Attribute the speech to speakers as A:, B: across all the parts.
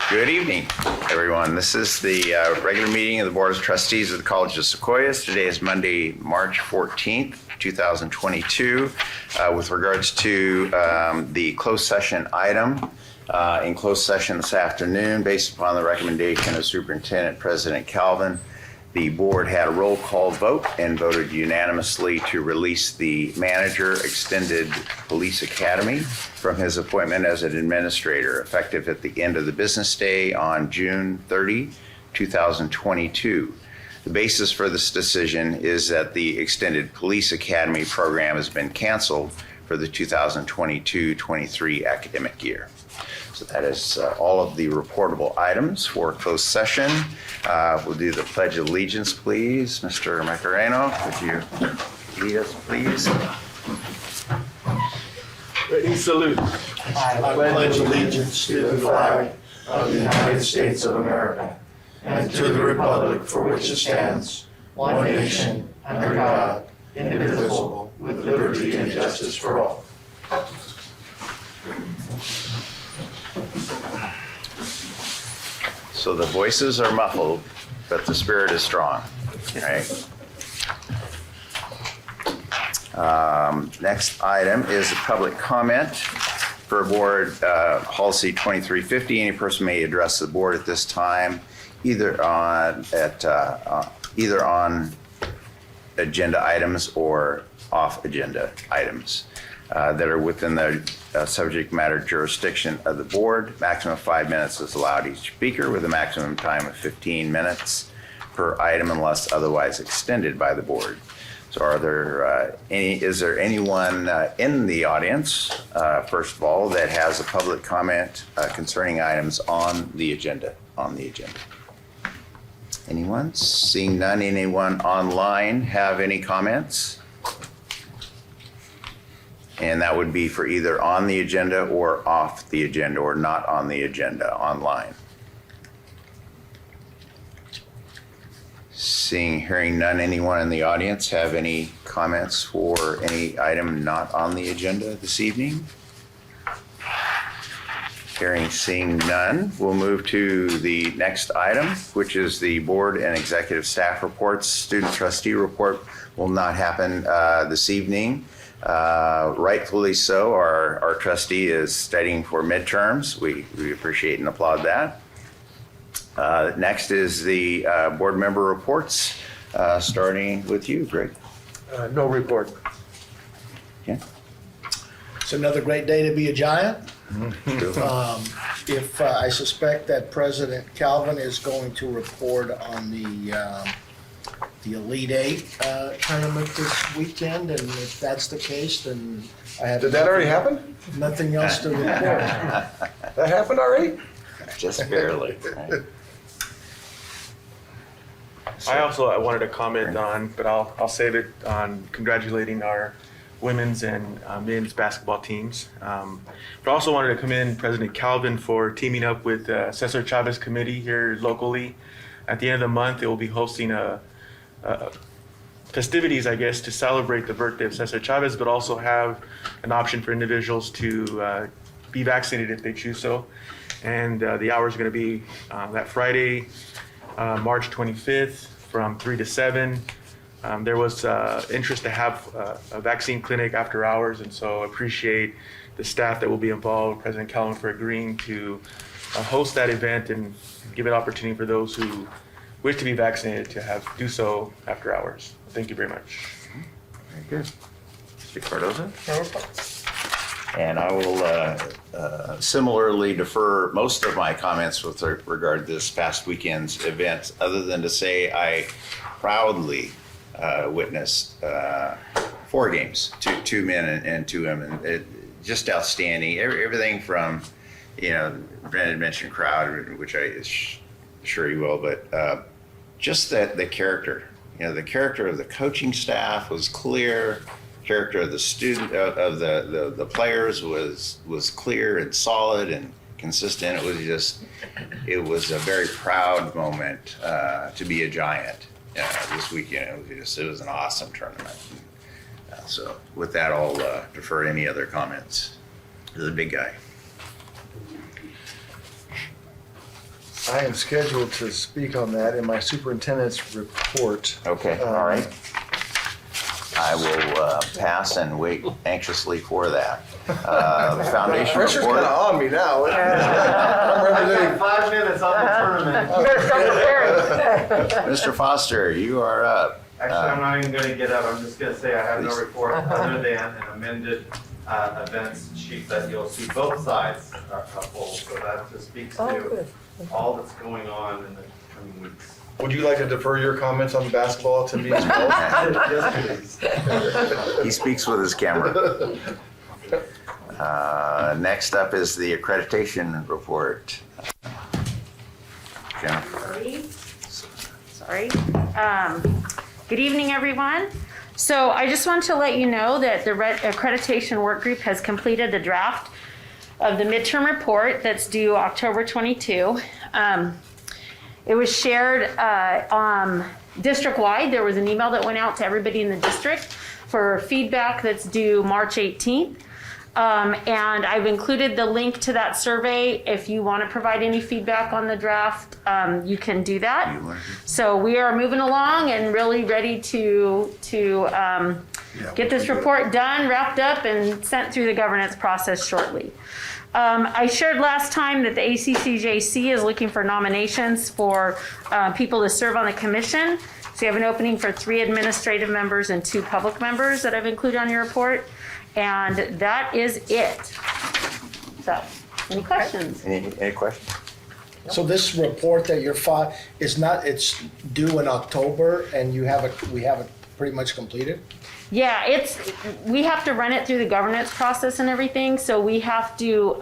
A: Good evening, everyone. This is the regular meeting of the Board of Trustees of the College of Sequoias. Today is Monday, March 14th, 2022. With regards to the closed session item, in closed session this afternoon, based upon the recommendation of Superintendent President Calvin, the board had a roll call vote and voted unanimously to release the manager extended police academy from his appointment as an administrator effective at the end of the business day on June 30, 2022. The basis for this decision is that the extended police academy program has been canceled for the 2022-23 academic year. So that is all of the reportable items for closed session. We'll do the Pledge of Allegiance, please. Mr. Macareno, would you lead us, please?
B: Ready, salute.
C: I pledge allegiance to the flag of the United States of America and to the republic for which it stands, one nation, under God, indivisible, with liberty and justice for all.
A: So the voices are muffled, but the spirit is strong. Right. Next item is a public comment for board policy 2350. Any person may address the board at this time, either on agenda items or off agenda items that are within the subject matter jurisdiction of the board. Maximum 5 minutes is allowed each speaker with a maximum time of 15 minutes per item unless otherwise extended by the board. So is there anyone in the audience, first of all, that has a public comment concerning items on the agenda? Anyone? Seeing none, anyone online have any comments? And that would be for either on the agenda or off the agenda or not on the agenda online. Hearing none, anyone in the audience have any comments for any item not on the agenda this evening? Seeing none, we'll move to the next item, which is the board and executive staff reports. Student trustee report will not happen this evening. Rightfully so, our trustee is studying for midterms. We appreciate and applaud that. Next is the board member reports, starting with you, Greg.
B: No report.
A: Yeah.
D: It's another great day to be a Giant. I suspect that President Calvin is going to report on the Elite Eight tournament this weekend, and if that's the case, then I have.
B: Did that already happen?
D: Nothing else to report.
B: That happened already?
A: Just barely. Right?
E: I wanted to comment on, but I'll save it on congratulating our women's and men's basketball teams. But I also wanted to commend President Calvin for teaming up with the Csca Chavez Committee here locally. At the end of the month, they will be hosting festivities, I guess, to celebrate the birthday of Csca Chavez, but also have an option for individuals to be vaccinated if they choose so. And the hours are going to be that Friday, March 25th from 3 to 7. There was interest to have a vaccine clinic after hours, and so appreciate the staff that will be involved, President Calvin, for agreeing to host that event and give an opportunity for those who wish to be vaccinated to do so after hours. Thank you very much.
A: Very good. Mr. Cardoza? And I will similarly defer most of my comments with regard to this past weekend's event, other than to say I proudly witnessed 4 games, two men and 2 women. Just outstanding. Everything from, Brandon mentioned crowd, which I sure you will, but just that the character, the character of the coaching staff was clear. Character of the student of the players was clear and solid and consistent. It was a very proud moment to be a Giant this weekend. It was an awesome tournament. So with that, I'll defer any other comments to the big guy.
B: I am scheduled to speak on that in my superintendent's report.
A: Okay, all right. I will pass and wait anxiously for that. Foundation
B: Pressure's
A: report.
B: kind of on me now. I'm representing.
C: 5 minutes on the tournament.
A: Mr. Foster, you are up.
C: Actually, I'm not even going to get up. I'm just going to say I have no report other than an amended events sheet that you'll see both sides are full. So that just speaks to all that's going on in the coming weeks.
B: Would you like to defer your comments on basketball to me as well?
C: Yes, please.
A: He speaks with his camera. Next up is the accreditation report. Jennifer.
F: Sorry. Good evening, everyone. So I just want to let you know that the accreditation work group has completed the draft of the midterm report that's due October 22. It was shared district-wide. There was an email that went out to everybody in the district for feedback that's due March 18th. And I've included the link to that survey. If you want to provide any feedback on the draft, you can do that. So we are moving along and really ready to get this report done, wrapped up, and sent through the governance process shortly. I shared last time that the ACCJC is looking for nominations for people to serve on the commission. So you have an opening for 3 administrative members and 2 public members that I've included on your report. And that is it. So, any questions?
A: Any questions?
D: So this report that you're it's due in October and we have it pretty much completed?
F: Yeah, we have to run it through the governance process and everything, so we have to,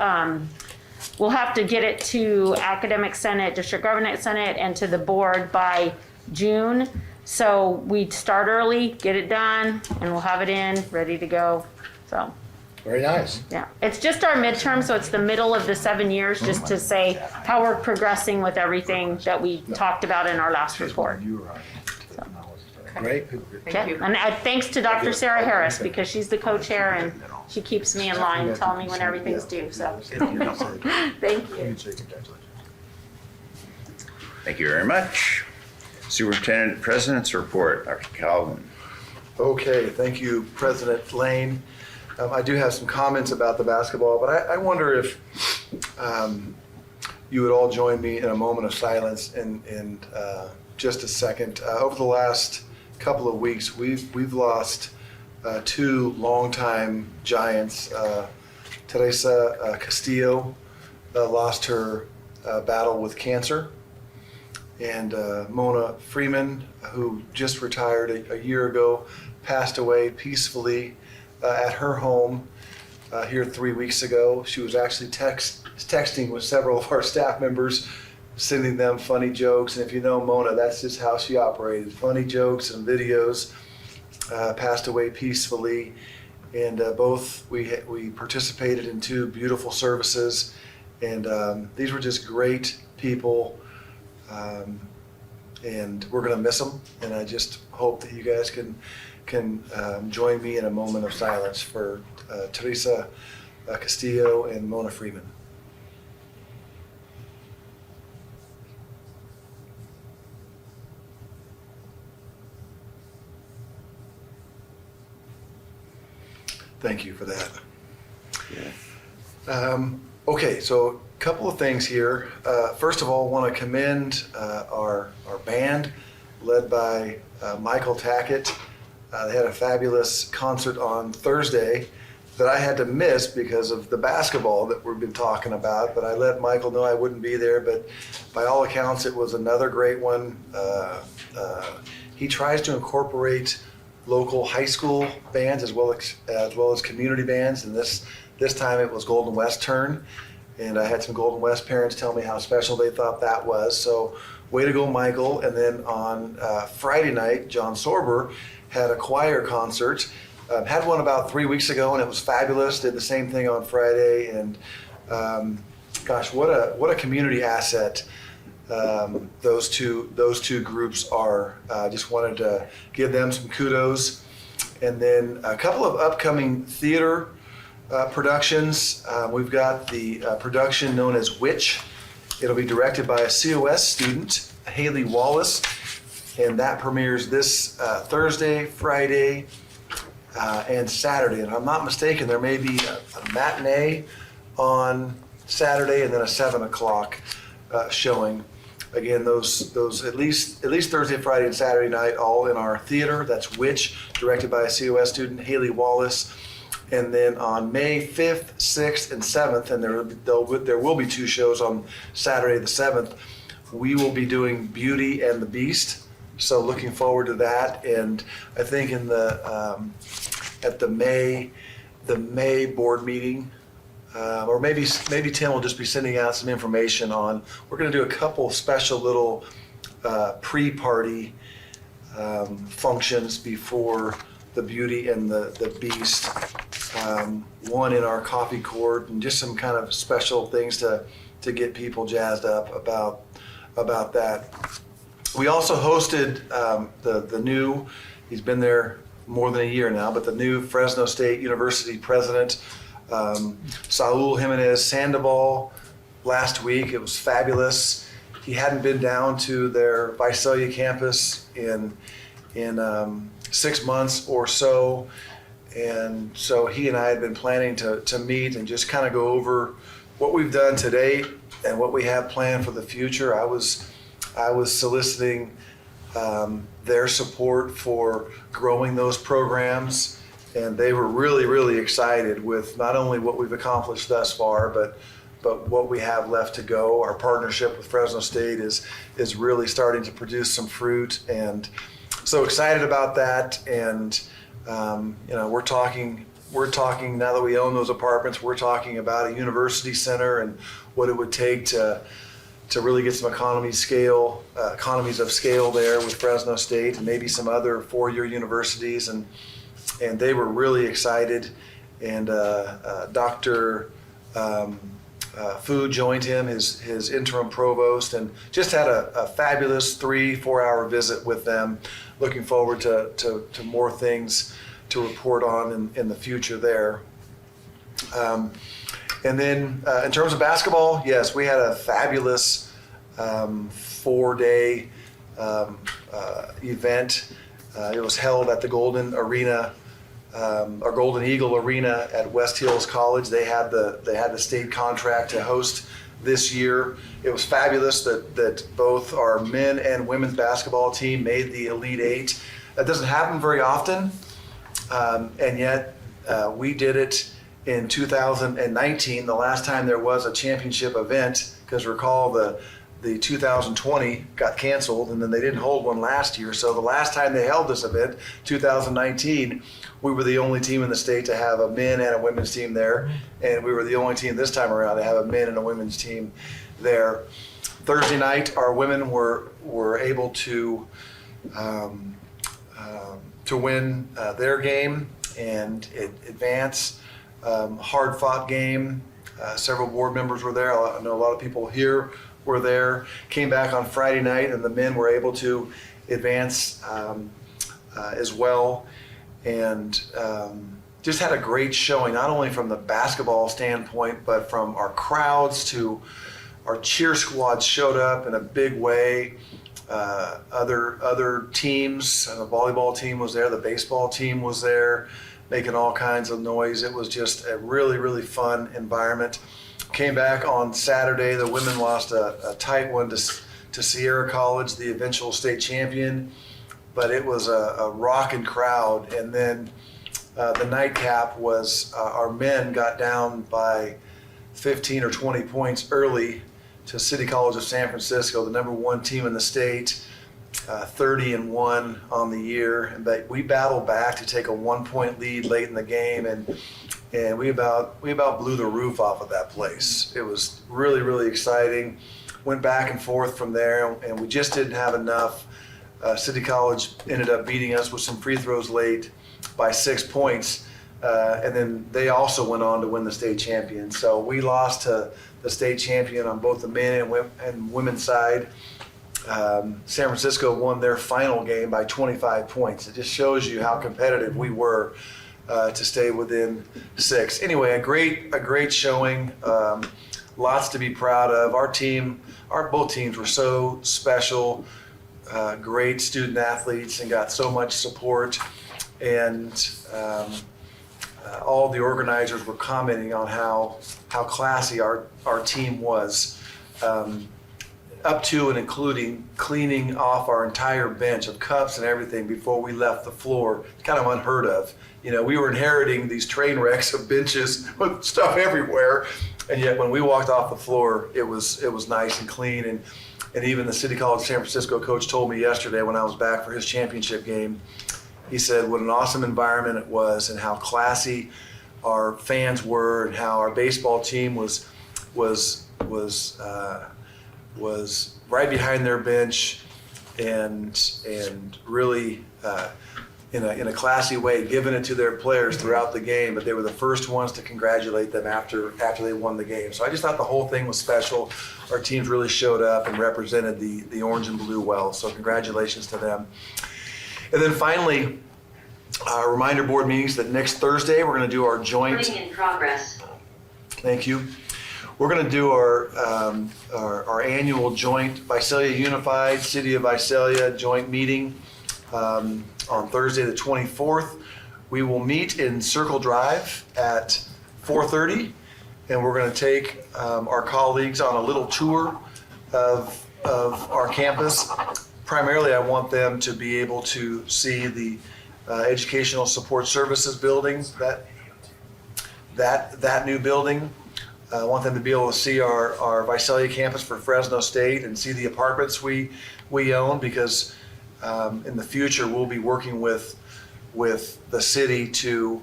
F: we'll have to get it to Academic Senate, District Governance Senate, and to the board by June. So we'd start early, get it done, and we'll have it in, ready to go, so.
D: Very nice.
F: Yeah, it's just our midterm, so it's the middle of the 7 years, just to say how we're progressing with everything that we talked about in our last report.
D: Great.
F: Okay. And thanks to Dr. Sarah Harris, because she's the co-chair and she keeps me in line, telling me when everything's due, so. Thank you.
A: Thank you very much. Superintendent President's report, Dr. Calvin.
B: Okay, thank you, President Lane. I do have some comments about the basketball, but I wonder if you would all join me in a moment of silence in just a second. Over the last couple of weeks, we've lost 2 longtime giants. Teresa Castillo lost her battle with cancer, and Mona Freeman, who just retired a year ago, passed away peacefully at her home here 3 weeks ago. She was actually texting with several of our staff members, sending them funny jokes. And if you know Mona, that's just how she operated. Funny jokes and videos. Passed away peacefully. And both we participated in 2 beautiful services. And these were just great people. And we're going to miss them. And I just hope that you guys can join me in a moment of silence for Teresa Castillo and Mona Freeman. Thank you for that. Okay, so a couple of things here. First of all, I want to commend our band led by Michael Tackett. They had a fabulous concert on Thursday that I had to miss because of the basketball that we've been talking about, but I let Michael know I wouldn't be there, but by all accounts it was another great one. He tries to incorporate local high school bands as well as community bands, and this time it was Golden West turn, and I had some Golden West parents tell me how special they thought that was. So way to go, Michael. And then on Friday night, John Sorber had a choir concert. Had one about 3 weeks ago, and it was fabulous. Did the same thing on Friday, and gosh, what a community asset those two groups are. Just wanted to give them some kudos. And then a couple of upcoming theater productions. We've got the production known as Witch It'll be directed by a COS student, Haley Wallace, and that premieres this Thursday, Friday, and Saturday. And if I'm not mistaken, there may be a matinee on Saturday and then a 7 o'clock showing. Again, those at least Thursday, Friday, and Saturday night, all in our theater. That's Witch, directed by a COS student, Haley Wallace. And then on May 5th, 6th, and 7th, and there will be 2 shows on Saturday the 7th, we will be doing Beauty and the Beast. So looking forward to that. And I think in at the May board meeting, or maybe Tim will just be sending out some information on, we're going to do a couple special little pre-party functions before the Beauty and the Beast. One in our coffee court, and just some kind of special things to get people jazzed up about that. We also hosted the new, he's been there more than a year now, but the new Fresno State University president, Saul Jimenez Sandoval, last week. It was fabulous. He hadn't been down to their Visalia campus in 6 months or so. And so he and I had been planning to meet and just kind of go over what we've done to date and what we have planned for the future. I was soliciting their support for growing those programs, and they were really, really excited with not only what we've accomplished thus far, but what we have left to go. Our partnership with Fresno State is really starting to produce some fruit, and so excited about that. And we're talking now that we own those apartments, we're talking about a university center and what it would take to really get some economies of scale there with Fresno State and maybe some other four-year universities. And they were really excited. And Dr. Fu joined him, his interim provost, and just had a fabulous 3-4 hour visit with them. Looking forward to more things to report on in the future there. And then in terms of basketball, yes, we had a fabulous 4-day event. It was held at the Golden Eagle Arena at West Hills College. They had the state contract to host this year. It was fabulous that both our men and women's basketball team made the Elite Eight. That doesn't happen very often, and yet we did it in 2019, the last time there was a championship event, because recall the 2020 got canceled, and then they didn't hold one last year. So the last time they held this event, 2019, we were the only team in the state to have a men and a women's team there, and we were the only team this time around to have a men and a women's team there. Thursday night, our women were able to win their game and advance. Hard-fought game. Several board members were there. I know a lot of people here were there. Came back on Friday night, and the men were able to advance as well. And just had a great showing, not only from the basketball standpoint, but from our crowds to our cheer squad showed up in a big way. Other teams, the volleyball team was there, the baseball team was there, making all kinds of noise. It was just a really, really fun environment. Came back on Saturday. The women lost a tight one to Sierra College, the eventual state champion, but it was a rocking crowd. And then the nightcap was our men got down by 15 or 20 points early to City College of San Francisco, the #1 team in the state, 30-1 on the year. But we battled back to take a 1-point lead late in the game, and we about blew the roof off of that place. It was really, really exciting. Went back and forth from there, and we just didn't have enough. City College ended up beating us with some free throws late by 6 points, and then they also went on to win the state champion. So we lost to the state champion on both the men and women's side. San Francisco won their final game by 25 points. It just shows you how competitive we were to stay within 6. Anyway, a great showing. lots to be proud of. Both teams were so special, great student athletes, and got so much support. And all the organizers were commenting on how classy our team was, up to and including cleaning off our entire bench of cups and everything before we left the floor. It's kind of unheard of. We were inheriting these train wrecks of benches with stuff everywhere, and yet when we walked off the floor, it was nice and clean. And even the City College San Francisco coach told me yesterday when I was back for his championship game, he said what an awesome environment it was and how classy our fans were and how our baseball team was right behind their bench and really in a classy way, giving it to their players throughout the game. But they were the first ones to congratulate them after they won the game. So I just thought the whole thing was special. Our teams really showed up and represented the orange and blue well. So congratulations to them. And then finally, reminder board meetings that next Thursday we're going to do our joint.
G: Recording in progress.
B: Thank you. We're going to do our annual joint Visalia Unified City of Visalia joint meeting on Thursday the 24th. We will meet in Circle Drive at 4:30, and we're going to take our colleagues on a little tour of our campus. Primarily, I want them to be able to see the Educational Support Services building, that new building. I want them to be able to see our Visalia campus for Fresno State and see the apartments we own, because in the future we'll be working with the city to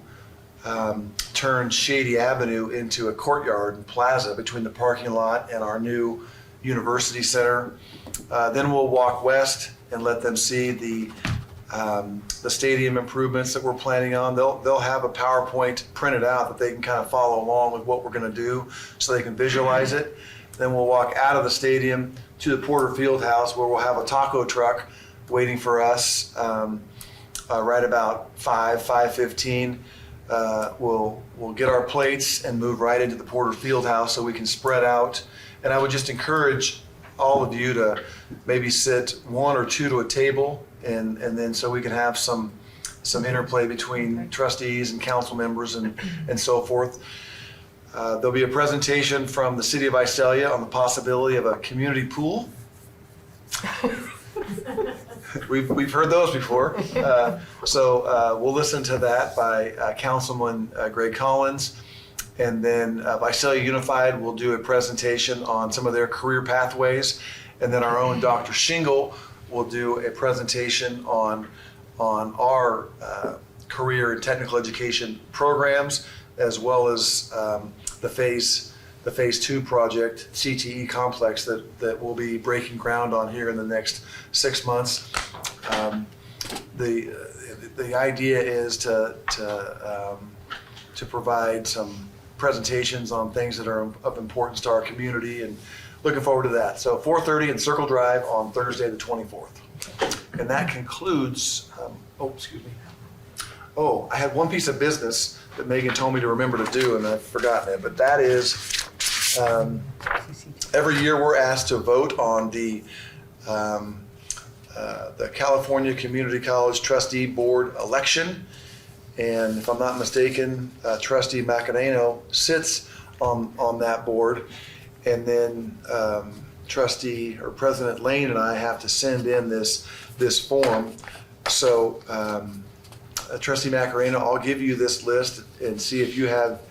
B: turn Shady Avenue into a courtyard and plaza between the parking lot and our new University Center. Then we'll walk west and let them see the stadium improvements that we're planning on. They'll have a PowerPoint printed out that they can kind of follow along with what we're going to do so they can visualize it. Then we'll walk out of the stadium to the Porter Field House, where we'll have a taco truck waiting for us right about 5:15. We'll get our plates and move right into the Porter Field House so we can spread out. And I would just encourage all of you to maybe sit one or two to a table, and then so we can have some interplay between trustees and council members and so forth. There'll be a presentation from the City of Visalia on the possibility of a community pool. We've heard those before. So we'll listen to that by Councilman Greg Collins. And then Visalia Unified will do a presentation on some of their career pathways. And then our own Dr. Shingle will do a presentation on our career and technical education programs, as well as the phase 2 project, CTE complex, that we'll be breaking ground on here in the next 6 months. The idea is to provide some presentations on things that are of importance to our community, and looking forward to that. So 4:30 in Circle Drive on Thursday the 24th. And that concludes, excuse me. Oh, I had one piece of business that Megan told me to remember to do, and I've forgotten it, but that is, every year we're asked to vote on the California Community College Trustee Board election. And if I'm not mistaken, Trustee Macareno sits on that board. And then Trustee or President Lane and I have to send in this form. So Trustee Macarena, I'll give you this list and see if you have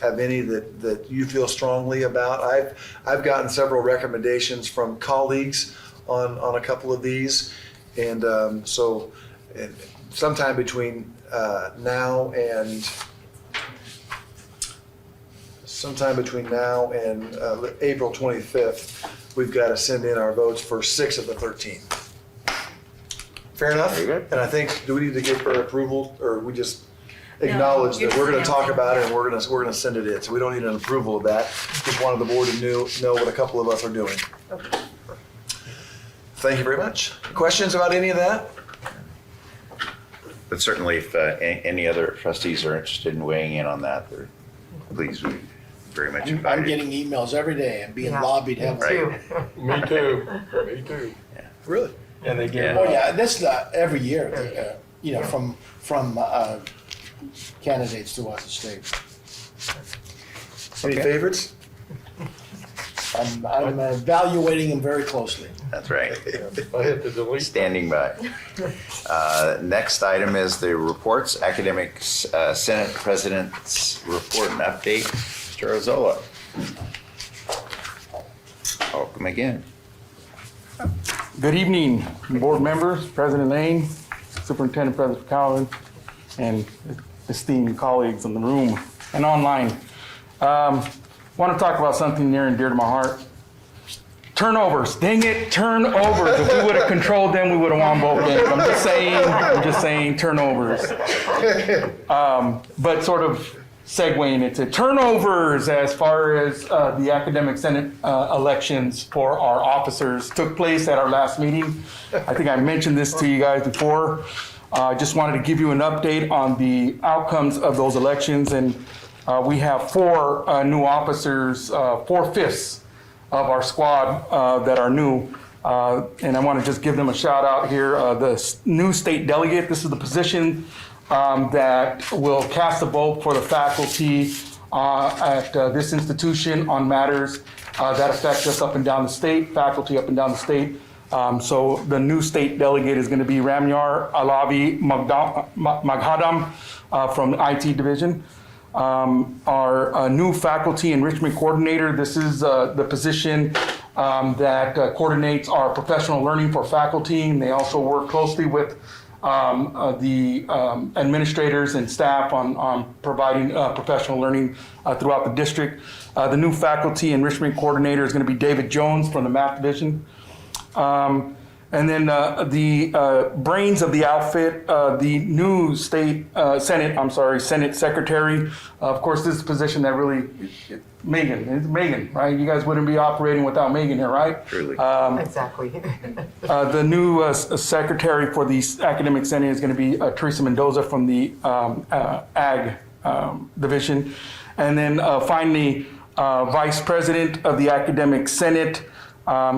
B: any that you feel strongly about. I've gotten several recommendations from colleagues on a couple of these, and so sometime between now and April 25th, we've got to send in our votes for 6 of the 13. Fair enough?
A: Very good.
B: And I think, do we need to get for approval, or we just acknowledge that we're going to talk about it and we're going to send it in? So we don't need an approval of that. Just wanted the board to know what a couple of us are doing.
F: Okay.
A: Thank you very much.
B: Questions about any of that?
A: But certainly if any other trustees are interested in weighing in on that, please. very much
D: I'm
A: invited.
D: getting emails every day and being
G: Yeah.
D: lobbied heavily.
A: Right.
C: Me too, me too.
B: Really?
C: And they give.
D: Oh, yeah, this, every year, you know, from candidates throughout the state.
B: Any
A: Okay.
B: favorites?
D: I'm evaluating them very closely.
A: That's right.
C: I hit the delete.
A: Standing by. Next item is the reports, academic Senate President's report and update. Mr. Ozola. Welcome again.
H: Good evening, board members, President Lane, Superintendent President Cowan, and esteemed colleagues in the room and online. Want to talk about something near and dear to my heart. Turnovers, dang it, turnovers. If we would have controlled them, we would have won both games. I'm just saying turnovers. But sort of segueing into turnovers as far as the academic senate elections for our officers took place at our last meeting. I think I mentioned this to you guys before. I just wanted to give you an update on the outcomes of those elections, and we have 4 new officers, 4/5 of our squad that are new. And I want to just give them a shout out here. The new state delegate, this is the position that will cast a vote for the faculty at this institution on matters that affect us up and down the state, faculty up and down the state. So the new state delegate is going to be Ramyar Alavi Maghadam from the IT division. Our new faculty enrichment coordinator, this is the position that coordinates our professional learning for faculty, and they also work closely with the administrators and staff on providing professional learning throughout the district. The new faculty enrichment coordinator is going to be David Jones from the math division. And then the brains of the outfit, the new Senate secretary. Of course, this is a position that really, Megan, it's Megan, right? You guys wouldn't be operating without Megan here, right?
A: Truly.
G: Exactly.
H: The new secretary for the academic senate is going to be Teresa Mendoza from the ag division. And then finally, vice president of the academic senate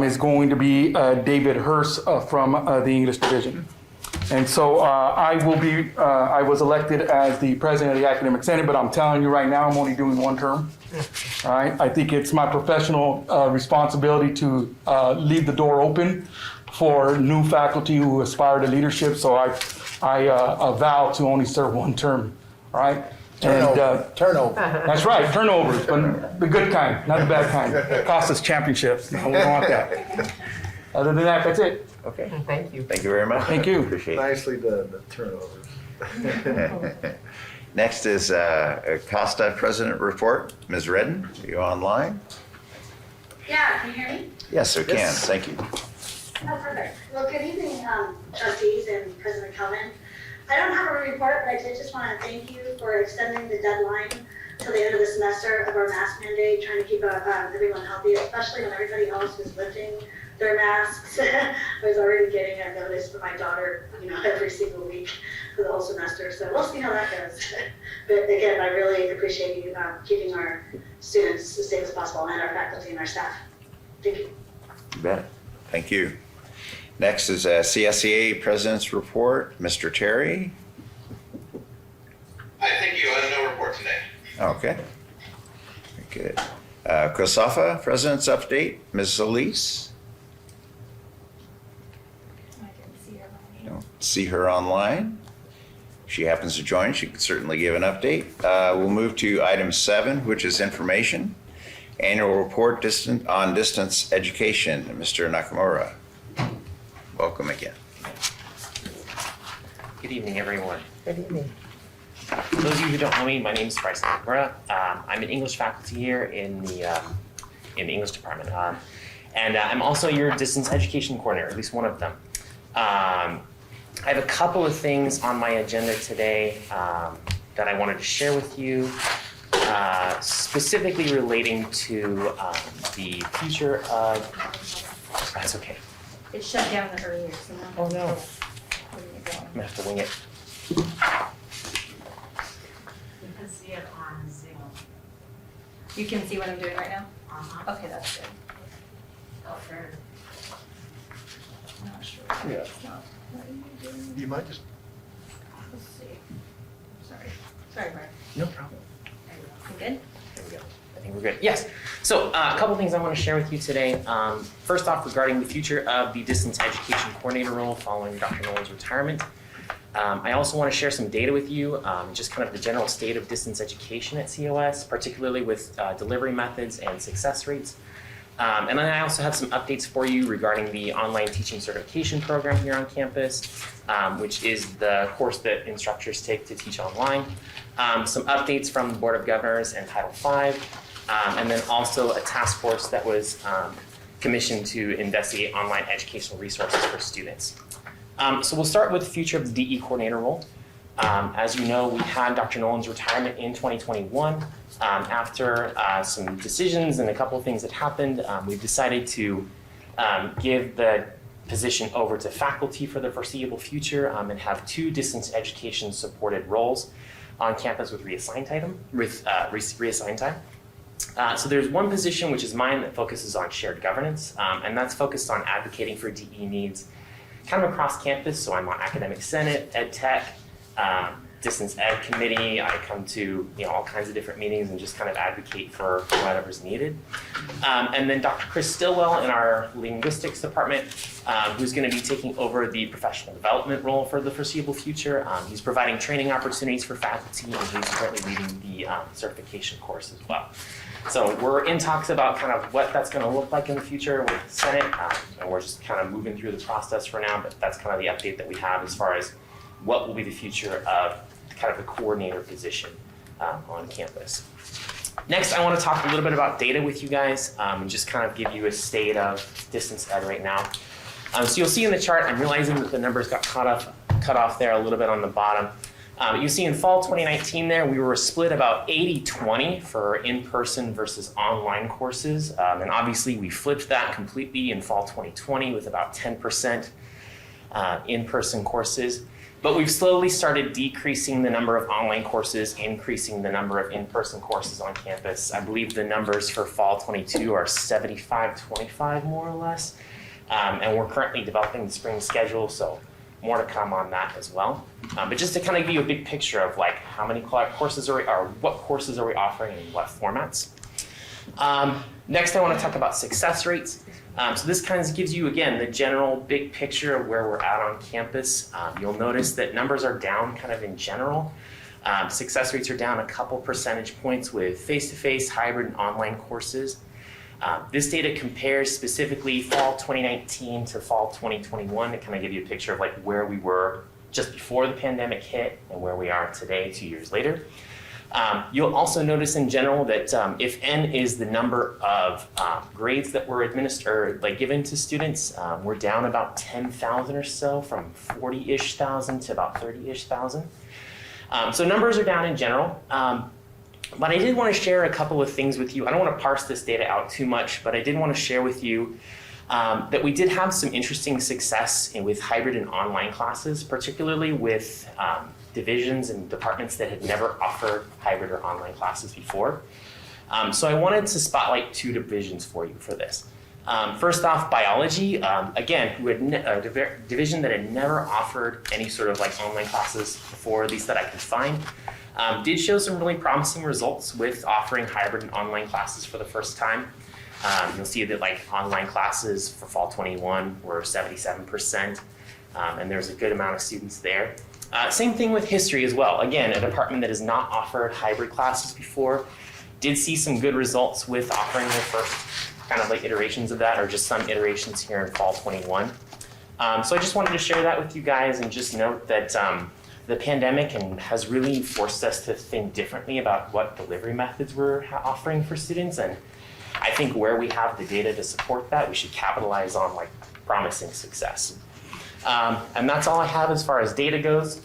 H: is going to be David Hurst from the English division. And so I was elected as the president of the academic senate, but I'm telling you right now, I'm only doing 1 term. All right, I think it's my professional responsibility to leave the door open for new faculty who aspire to leadership. So I vow to only serve 1 term. All right.
D: Turnover.
H: That's right, turnovers, but the good kind, not the bad kind. It costs us championships. No, we don't want that. Other than that, that's it.
A: Okay.
G: Thank you.
A: Thank you very much.
H: Thank you.
A: Appreciate it.
B: Nicely done, the turnovers.
A: Next is Costa President report. Ms. Redden, are you online?
I: Yeah, can you hear me?
A: Yes, we can.
B: Yes.
A: Thank you.
I: Oh, perfect. Well, good evening, trustees and President Kelvin. I don't have a report, but I did just want to thank you for extending the deadline till the end of the semester of our mask mandate, trying to keep everyone healthy, especially when everybody else was lifting their masks. I was already getting a notice from my daughter, every single week for the whole semester. So we'll see how that goes. But again, I really appreciate you keeping our students as safe as possible and our faculty and our staff. Thank you.
A: You bet. Thank you. Next is CSEA President's report. Mr. Terry.
J: Hi, thank you. I have no report today.
A: Okay. Very good. COSAFA President's update. Ms. Elise. Don't see her online. If she happens to join, she can certainly give an update. We'll move to item 7, which is information. Annual report on distance education. Mr. Nakamura. Welcome again.
K: Good evening, everyone.
G: Good evening.
K: For those of you who don't know me, my name is Bryce Nakamura. I'm an English faculty here in the English department, and I'm also your distance education coordinator, at least one of them. I have a couple of things on my agenda today that I wanted to share with you, specifically relating to the future of. That's okay.
F: It shut down earlier, so now.
K: Oh no.
F: Where did it go?
K: I'm gonna have to wing it.
L: You can see it on Zoom.
G: You can see what I'm doing right now? Okay, that's good. Not sure.
B: Yeah.
G: It's not letting me do-
B: You might just,
G: Let's see. Sorry, Brian.
K: No problem.
G: I'm good?
K: There we go. I think we're good. Yes. So a couple things I want to share with you today. First off, regarding the future of the distance education coordinator role following Dr. Nolan's retirement. I also want to share some data with you, just kind of the general state of distance education at COS, particularly with delivery methods and success rates. And then I also have some updates for you regarding the online teaching certification program here on campus, which is the course that instructors take to teach online. Some updates from the Board of Governors and Title V, and then also a task force that was commissioned to investigate online educational resources for students. So we'll start with the future of the DE coordinator role. As you know, we had Dr. Nolan's retirement in 2021. After some decisions and a couple of things that happened, we've decided to give the position over to faculty for the foreseeable future and have 2 distance education supported roles on campus with reassigned time. So there's one position, which is mine, that focuses on shared governance, and that's focused on advocating for DE needs kind of across campus. So I'm on academic senate, ed tech, distance ed committee. I come to all kinds of different meetings and just kind of advocate for whatever's needed. And then Dr. Chris Stillwell in our linguistics department, who's going to be taking over the professional development role for the foreseeable future. He's providing training opportunities for faculty, and he's currently leading the certification course as well. So we're in talks about kind of what that's going to look like in the future with the Senate, and we're just kind of moving through the process for now, but that's kind of the update that we have as far as what will be the future of kind of the coordinator position on campus. Next, I want to talk a little bit about data with you guys and just kind of give you a state of distance ed right now. So you'll see in the chart, I'm realizing that the numbers got cut off there a little bit on the bottom. You see in fall 2019 there, we were split about 80-20 for in-person versus online courses. And obviously we flipped that completely in fall 2020 with about 10% in-person courses. But we've slowly started decreasing the number of online courses, increasing the number of in-person courses on campus. I believe the numbers for fall 22 are 75-25 more or less. And we're currently developing the spring schedule, so more to come on that as well. But just to kind of give you a big picture of like how many courses are we, or what courses are we offering and in what formats. Next, I want to talk about success rates. So this kind of gives you, again, the general big picture of where we're at on campus. You'll notice that numbers are down kind of in general. Success rates are down a couple percentage points with face-to-face, hybrid, and online courses. This data compares specifically fall 2019 to fall 2021 to kind of give you a picture of like where we were just before the pandemic hit and where we are today, 2 years later. You'll also notice in general that if N is the number of grades that were given to students, we're down about 10,000 or so, from 40-ish thousand to about 30-ish thousand. So numbers are down in general. But I did want to share a couple of things with you. I don't want to parse this data out too much, but I did want to share with you that we did have some interesting success with hybrid and online classes, particularly with divisions and departments that had never offered hybrid or online classes before. So I wanted to spotlight 2 divisions for you for this. First off, biology, again, who had a division that had never offered any sort of like online classes before, at least that I could find. Did show some really promising results with offering hybrid and online classes for the first time. You'll see that like online classes for fall 21 were 77%, and there's a good amount of students there. Same thing with history as well. Again, a department that has not offered hybrid classes before did see some good results with offering their first kind of like iterations of that, or just some iterations here in fall 21. So I just wanted to share that with you guys and just note that the pandemic has really forced us to think differently about what delivery methods we're offering for students. And I think where we have the data to support that, we should capitalize on like promising success. And that's all I have as far as data goes.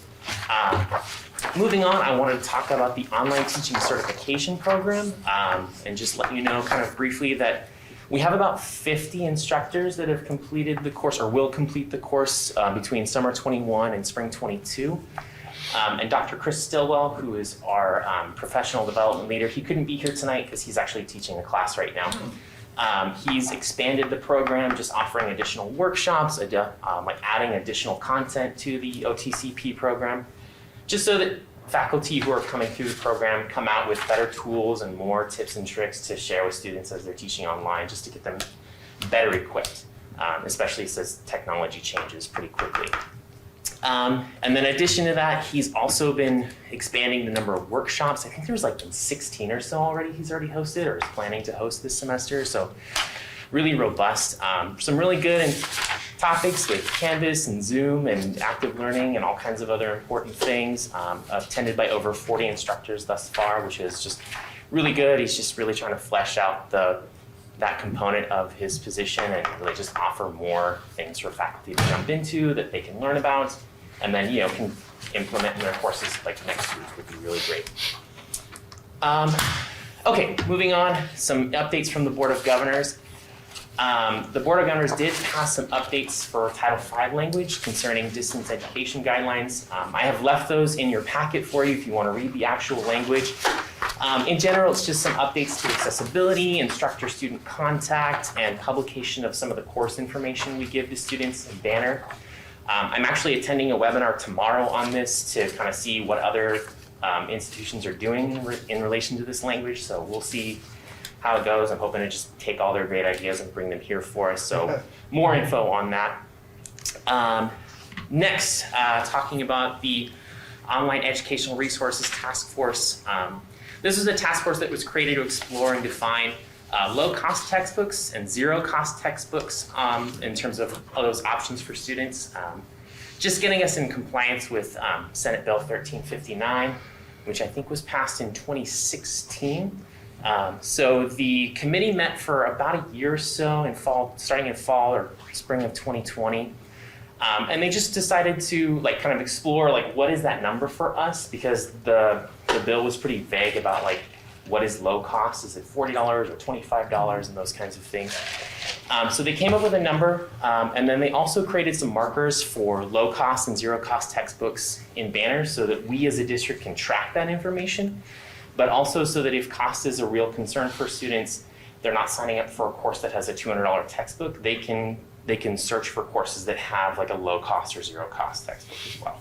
K: Moving on, I wanted to talk about the online teaching certification program and just let you know kind of briefly that we have about 50 instructors that have completed the course or will complete the course between summer 21 and spring 22. And Dr. Chris Stillwell, who is our professional development leader, he couldn't be here tonight because he's actually teaching a class right now. He's expanded the program, just offering additional workshops, like adding additional content to the OTCP program, just so that faculty who are coming through the program come out with better tools and more tips and tricks to share with students as they're teaching online, just to get them better equipped, especially since technology changes pretty quickly. And then in addition to that, he's also been expanding the number of workshops. I think there's like been 16 or so already he's already hosted or is planning to host this semester. So really robust. Some really good topics with Canvas and Zoom and active learning and all kinds of other important things, attended by over 40 instructors thus far, which is just really good. He's just really trying to flesh out that component of his position and really just offer more things for faculty to jump into that they can learn about and then, can implement in their courses like next week would be really great. Okay, moving on, some updates from the Board of Governors. The Board of Governors did pass some updates for Title V language concerning distance education guidelines. I have left those in your packet for you if you want to read the actual language. In general, it's just some updates to accessibility, instructor-student contact, and publication of some of the course information we give to students in Banner. I'm actually attending a webinar tomorrow on this to kind of see what other institutions are doing in relation to this language, so we'll see how it goes. I'm hoping to just take all their great ideas and bring them here for us. So more info on that. Next, talking about the Online Educational Resources Task Force. This is a task force that was created to explore and define low-cost textbooks and zero-cost textbooks in terms of all those options for students. Just getting us in compliance with Senate Bill 1359, which I think was passed in 2016. So the committee met for about a year or so starting in fall or spring of 2020. And they just decided to kind of explore what is that number for us, because the bill was pretty vague about what is low cost. Is it $40 or $25 and those kinds of things? So they came up with a number, and then they also created some markers for low cost and zero cost textbooks in Banner so that we as a district can track that information, but also so that if cost is a real concern for students, they're not signing up for a course that has a $200 textbook. They can search for courses that have a low cost or zero cost textbook as well.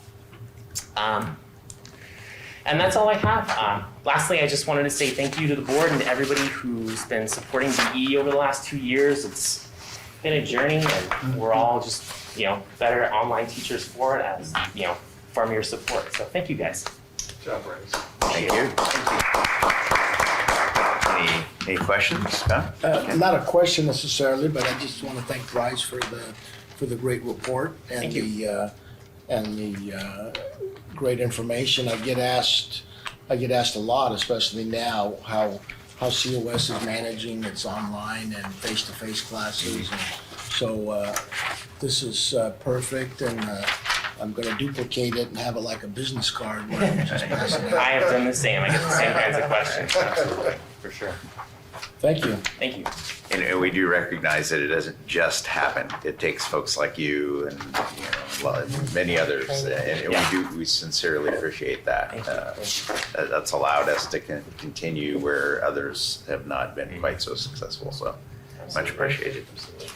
K: And that's all I have. Lastly, I just wanted to say thank you to the board and to everybody who's been supporting DE over the last 2 years. It's been a journey, and we're all just better online teachers for it as from your support. So thank you guys.
B: Good job, Bryce.
A: Thank you. Any questions? Scott?
D: Not a question necessarily, but I just want to thank Bryce for the great report and the great information. I get asked a lot, especially now, how COS is managing its online and face-to-face classes. And so this is perfect, and I'm going to duplicate it and have it like a business card where I'm just passing it out.
K: I have done the same. I get the same kinds of questions. Absolutely, for sure.
D: Thank you.
K: Thank you.
A: And we do recognize that it doesn't just happen. It takes folks like you and many others, and we sincerely appreciate that. That's allowed us to continue where others have not been quite so successful. So much appreciated.
K: Absolutely.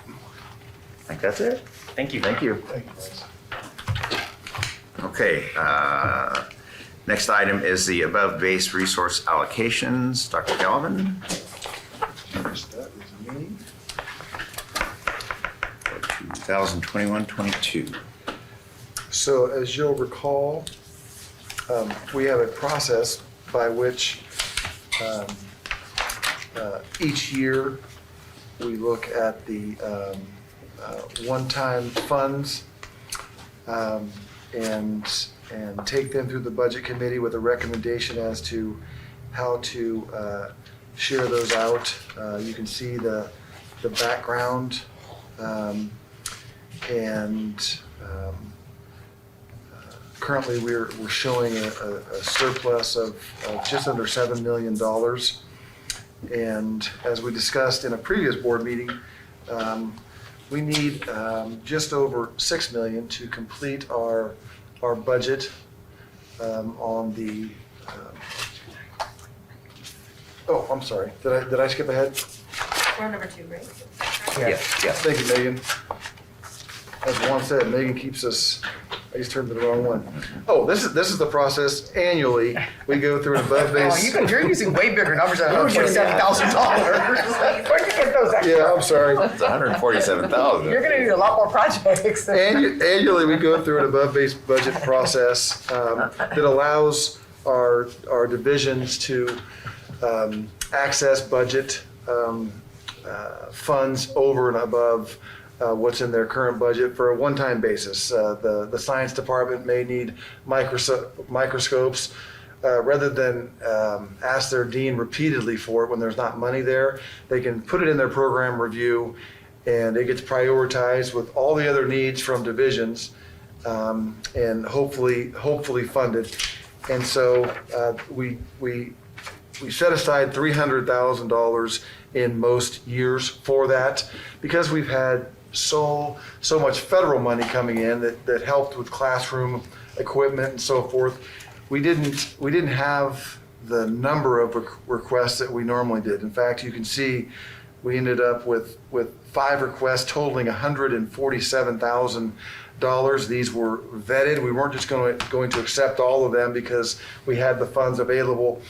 A: I think that's it.
K: Thank you.
A: Thank you.
B: Thank you, Bryce.
A: Okay. Next item is the above base resource allocations. Dr. Galvin.
B: First up is me.
A: 2021-22.
B: So as you'll recall, we have a process by which each year we look at the one-time funds and take them through the budget committee with a recommendation as to how to share those out. You can see the background currently we're showing a surplus of just under $7 million. And as we discussed in a previous board meeting, we need just over $6 million to complete our budget on the, oh, I'm sorry, did I skip ahead?
G: We're on number 2, right?
A: Yes, yes.
B: Thank you, Megan. As Juan said, Megan keeps us, I just turned to the wrong one. Oh, this is the process annually. We go through an above base.
L: You're using way bigger numbers than $147,000. Where'd you get those extra?
B: Yeah, I'm sorry.
A: It's 147,000.
L: You're gonna need a lot more projects.
B: Annually, we go through an above-base budget process that allows our divisions to access budget funds over and above what's in their current budget for a one-time basis. The science department may need microscopes. Rather than ask their dean repeatedly for it when there's not money there, they can put it in their program review, and it gets prioritized with all the other needs from divisions, and hopefully funded. And so we set aside $300,000 in most years for that, because we've had so much federal money coming in that helped with classroom equipment and so forth. We didn't have the number of requests that we normally did. In fact, you can see we ended up with 5 requests totaling $147,000. These were vetted. We weren't just going to accept all of them because we had the funds available.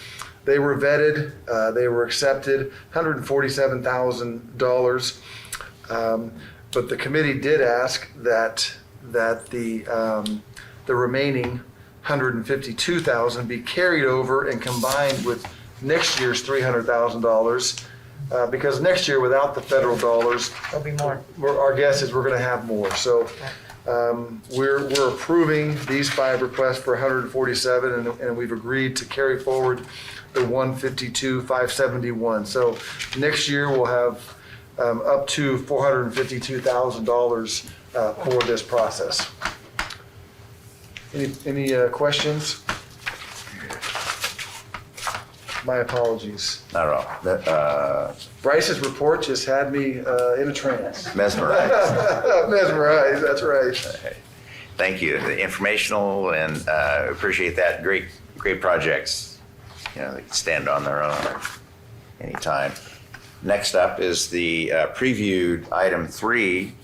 B: They were vetted. They were accepted. $147,000. But the committee did ask that the remaining $152,000 be carried over and combined with next year's $300,000, because next year, without the federal dollars,
L: There'll be more.
B: our guess is we're going to have more. So we're approving these 5 requests for 147, and we've agreed to carry forward the 152,571. So next year we'll have up to $452,000 for this process. Any questions? My apologies.
A: Not at all.
B: Bryce's report just had me in a trance.
A: Mesmerized.
B: Mesmerized, that's right.
A: Okay. Thank you. The informational, and appreciate that. Great projects. They can stand on their own anytime. Next up is the previewed item 3.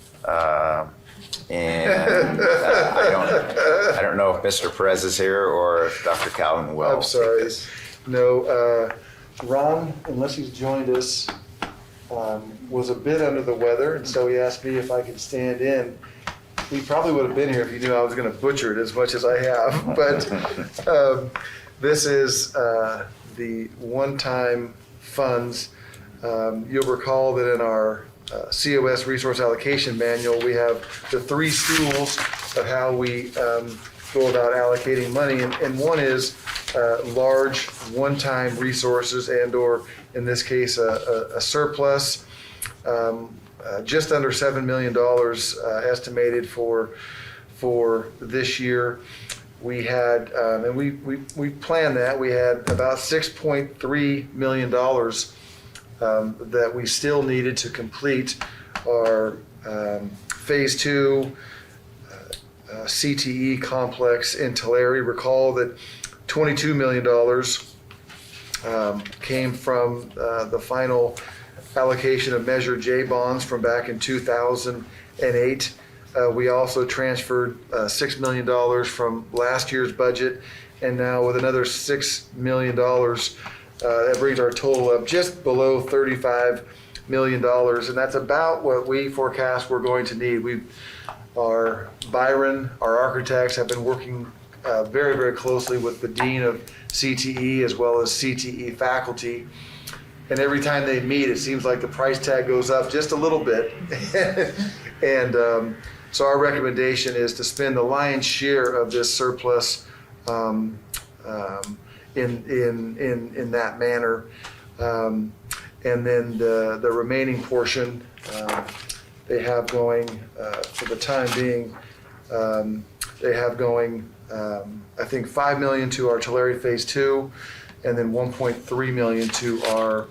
A: And I don't know if Mr. Perez is here or if Dr. Calvin will.
B: I'm sorry.
A: take this.
B: No, Ron, unless he's joined us, was a bit under the weather, and so he asked me if I could stand in. He probably would have been here if he knew I was going to butcher it as much as I have. But this is the one-time funds. You'll recall that in our COS resource allocation manual, we have the 3 stools of how we go about allocating money, and one is large one-time resources, and or in this case a surplus, just under $7 million estimated for this year. We had, and we planned that, we had about $6.3 million that we still needed to complete our phase 2 CTE complex in Tulare. Recall that $22 million came from the final allocation of Measure J bonds from back in 2008. We also transferred $6 million from last year's budget, and now with another $6 million, that brings our total up just below $35 million, and that's about what we forecast we're going to need. Byron, our architects, have been working very, very closely with the Dean of CTE as well as CTE faculty. And every time they meet, it seems like the price tag goes up just a little bit. And so our recommendation is to spend the lion's share of this surplus in that manner. And then the remaining portion, they have going, for the time being, they have going, I think $5 million to our Tulare Phase 2, and then $1.3 million to our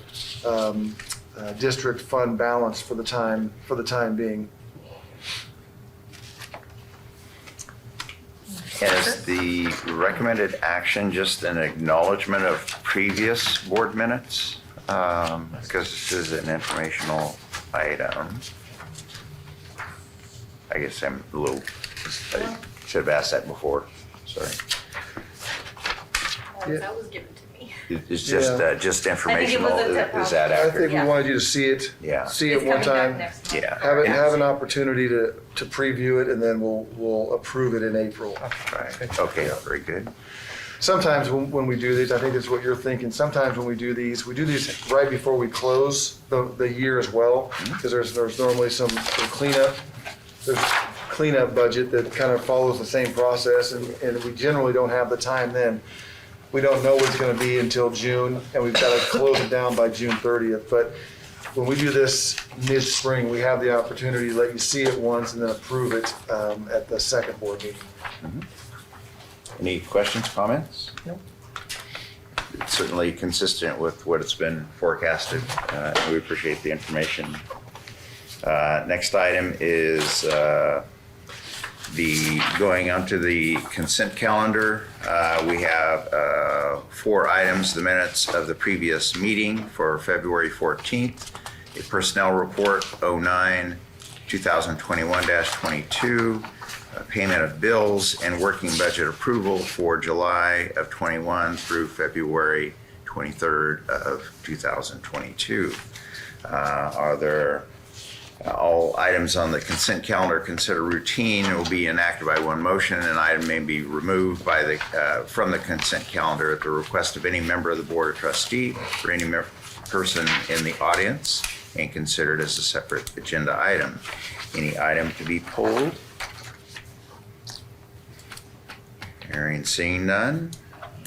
B: district fund balance for the time being.
A: Is the recommended action just an acknowledgement of previous board minutes? Because this is an informational item. I guess I'm a little, I should have asked that before, sorry.
G: That was given to me.
A: It's
B: Yeah.
A: just
G: I
A: informational,
G: think it was a
A: is that
B: I
A: accurate?
B: think we wanted you to see it.
A: Yeah.
B: See
G: It's
B: it one
G: coming back
B: time.
G: next month.
A: Yeah.
B: Have an opportunity to preview it, and then we'll approve it in April.
A: Right, okay, very good.
B: Sometimes when we do these, I think that's what you're thinking, sometimes when we do these right before we close the year as well, because there's normally some cleanup. There's cleanup budget that kind of follows the same process, and we generally don't have the time then. We don't know what it's gonna be until June, and we've got to close it down by June 30th. But when we do this mid-spring, we have the opportunity to let you see it once and then approve it at the second board meeting.
A: Any questions, comments?
B: No.
A: It's certainly consistent with what it's been forecasted. We appreciate the information. Next item is the going onto the consent calendar. We have 4 items, the minutes of the previous meeting for February 14th, a personnel report 09-2021-22, payment of bills, and working budget approval for July of 21 through February 23rd of 2022. Are there all items on the consent calendar considered routine and will be enacted by one motion. An item may be removed by from the consent calendar at the request of any member of the Board of Trustees or any person in the audience and considered as a separate agenda item. Any item to be pulled? Hearing and seeing none.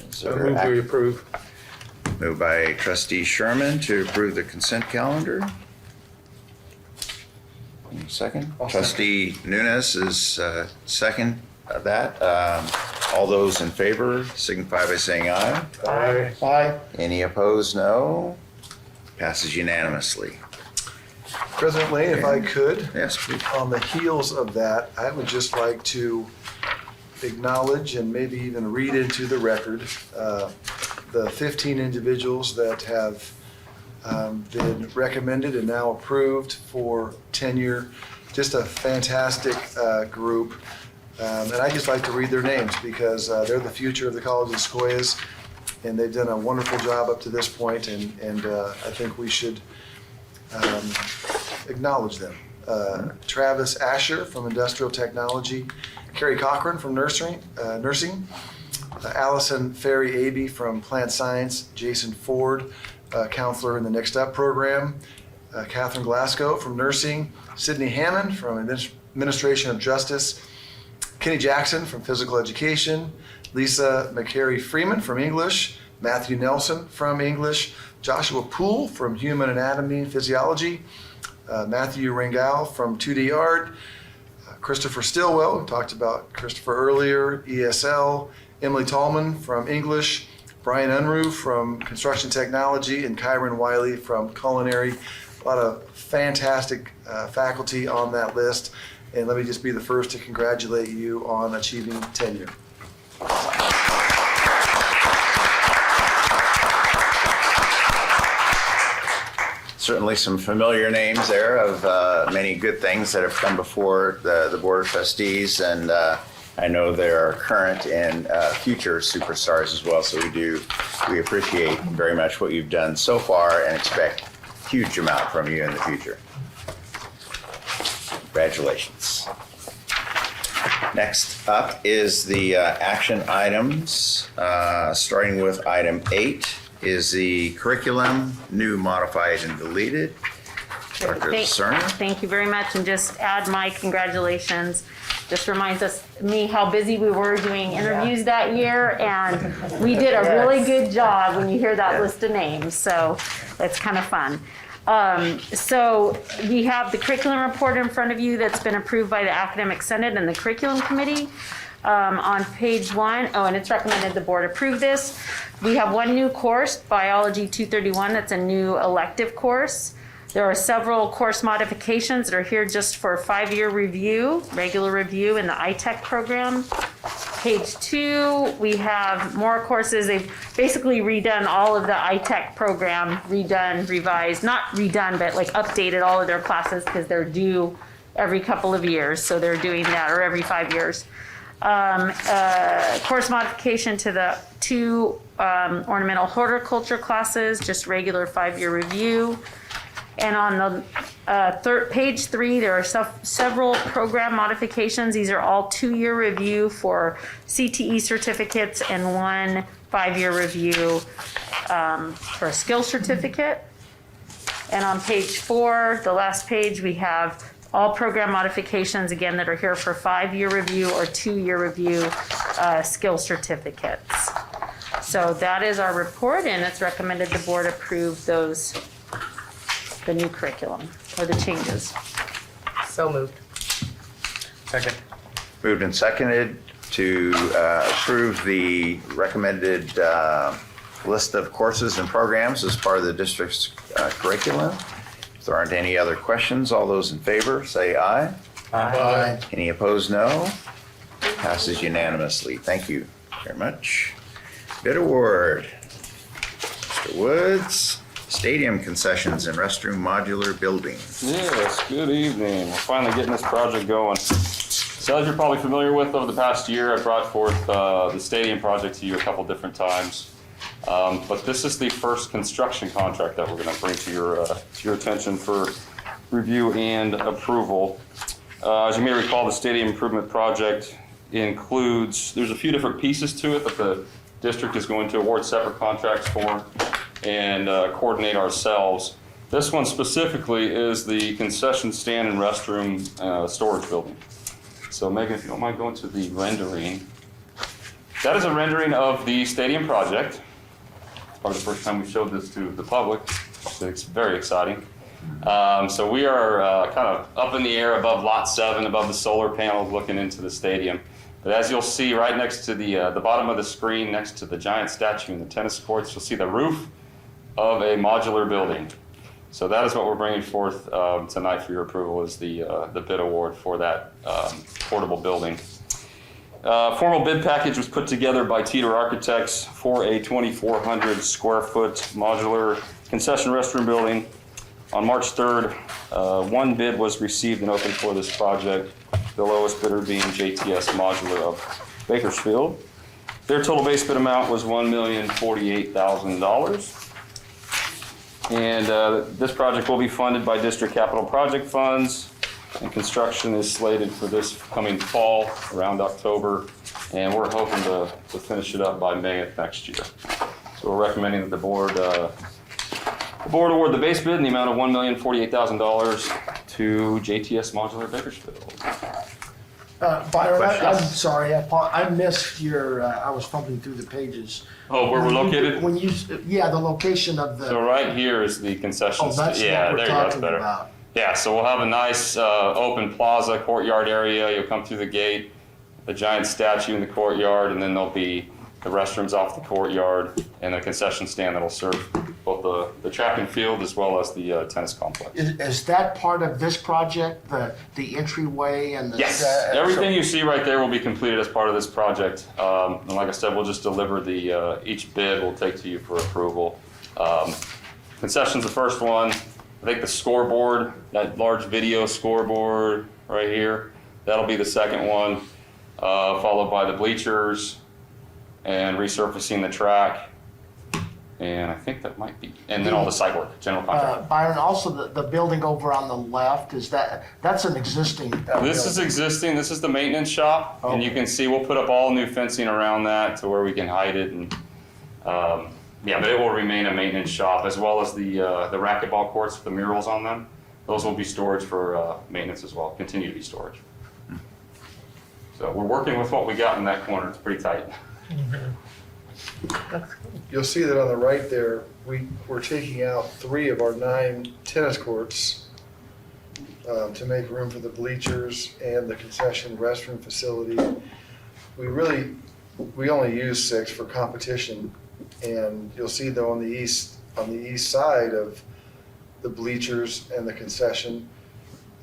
A: Is there
B: Move to approve.
A: Moved by Trustee Sherman to approve the consent calendar. Second. Trustee Nunes is second of that. All those in favor signify by saying aye.
B: Aye.
D: Aye.
A: Any opposed, no. Passes unanimously.
B: President Lane, if I could,
A: Yes, please.
B: on the heels of that, I would just like to acknowledge and maybe even read into the record the 15 individuals that have been recommended and now approved for tenure. Just a fantastic group. And I just like to read their names because they're the future of the College of Sequoias, and they've done a wonderful job up to this point, and I think we should acknowledge them. Travis Asher from Industrial Technology, Carrie Cochran from Nursing, Allison Ferry-Aby from Plant Science, Jason Ford, counselor in the Next Up program, Catherine Glasgow from Nursing, Sydney Hammond from Administration of Justice, Kenny Jackson from Physical Education, Lisa McCary Freeman from English, Matthew Nelson from English, Joshua Poole from Human Anatomy and Physiology, Matthew Ringel from 2D Art, Christopher Stillwell, we talked about Christopher earlier, ESL, Emily Tallman from English, Brian Unruh from Construction Technology, and Kyron Wiley from Culinary. A lot of fantastic faculty on that list. And let me just be the first to congratulate you on achieving tenure.
A: Certainly some familiar names there of many good things that have come before the Board of Trustees, and I know there are current and future superstars as well, so we appreciate very much what you've done so far and expect a huge amount from you in the future. Congratulations. Next up is the action items, starting with item 8 is the curriculum, new, modified, and deleted. Dr. Cerner.
F: Thank you very much, and just add my congratulations. Just reminds me how busy we were doing interviews that year, and we did a really good job when you hear that list of names, so it's kind of fun. So we have the curriculum report in front of you that's been approved by the Academic Senate and the Curriculum Committee. On page 1, and it's recommended the board approve this. We have one new course, Biology 231, that's a new elective course. There are several course modifications that are here just for 5-year review, regular review in the ITech program. Page 2, we have more courses. They've basically redone all of the iTech program, revised, not redone, but like updated all of their classes because they're due every couple of years. So they're doing that, or every 5 years. Course modification to the 2 ornamental horticulture classes, just regular 5-year review. And on the page 3, there are several program modifications. These are all 2-year review for CTE certificates and 1 5-year review for a skill certificate. And on page 4, the last page, we have all program modifications, again, that are here for 5-year review or 2-year review skill certificates. So that is our report, and it's recommended the board approve those, the new curriculum or the changes.
L: So moved.
E: Second.
A: Moved and seconded to approve the recommended list of courses and programs as part of the district's curriculum. If there aren't any other questions, all those in favor say aye.
D: Aye.
A: Any opposed, no. Passes unanimously. Thank you very much. Bid award. Mr. Woods, stadium concessions and restroom modular building.
M: Yes, good evening. We're finally getting this project going. So as you're probably familiar with, over the past year, I brought forth the stadium project to you a couple different times. But this is the first construction contract that we're going to bring to your attention for review and approval. As you may recall, the stadium improvement project includes, there's a few different pieces to it that the district is going to award separate contracts for and coordinate ourselves. This one specifically is the concession stand and restroom storage building. So Megan, if you don't mind going to the rendering. That is a rendering of the stadium project. It's probably the first time we showed this to the public. It's very exciting. So we are kind of up in the air above Lot 7, above the solar panels looking into the stadium. But as you'll see right next to the bottom of the screen, next to the giant statue in the tennis courts, you'll see the roof of a modular building. So that is what we're bringing forth tonight for your approval, is the bid award for that portable building. Formal bid package was put together by Teeter Architects for a 2,400 square foot modular concession restroom building. On March 3rd, 1 bid was received and opened for this project, the lowest bidder being JTS Modular of Bakersfield. Their total base bid amount was $1,048,000. And this project will be funded by district capital project funds, and construction is slated for this coming fall, around October, and we're hoping to finish it up by May of next year. So we're recommending that the board award the base bid in the amount of $1,048,000 to JTS Modular Bakersfield.
D: Byron, I'm
A: Questions?
D: sorry, I missed your, I was fumbling through the pages.
M: Oh, where we're located?
D: When you, yeah, the location of the.
M: So right here is the concession.
D: Oh, that's
M: Yeah,
D: what we're
M: there you go, that's
D: talking
M: better.
D: about.
M: Yeah, so we'll have a nice open plaza, courtyard area. You'll come through the gate, the giant statue in the courtyard, and then there'll be the restrooms off the courtyard and a concession stand that'll serve both the track and field as well as the tennis complex.
D: Is that part of this project, the entryway and the?
M: Yes, everything you see right there will be completed as part of this project. And like I said, we'll just deliver each bid we'll take to you for approval. Concession's the first one. I think the scoreboard, that large video scoreboard right here, that'll be the second one, followed by the bleachers and resurfacing the track. And I think that might be, and then all the site work, general contract.
D: Byron, also the building over on the left, that's an existing.
M: This is existing, this is the maintenance shop, and you can see we'll put up all new fencing around that to where we can hide it. And yeah, but it will remain a maintenance shop, as well as the racquetball courts with the murals on them. Those will be storage for maintenance as well, continue to be storage. So we're working with what we got in that corner, it's pretty tight.
B: You'll see that on the right there, we're taking out 3 of our 9 tennis courts to make room for the bleachers and the concession restroom facility. We only use 6 for competition, and you'll see though on the east side of the bleachers and the concession,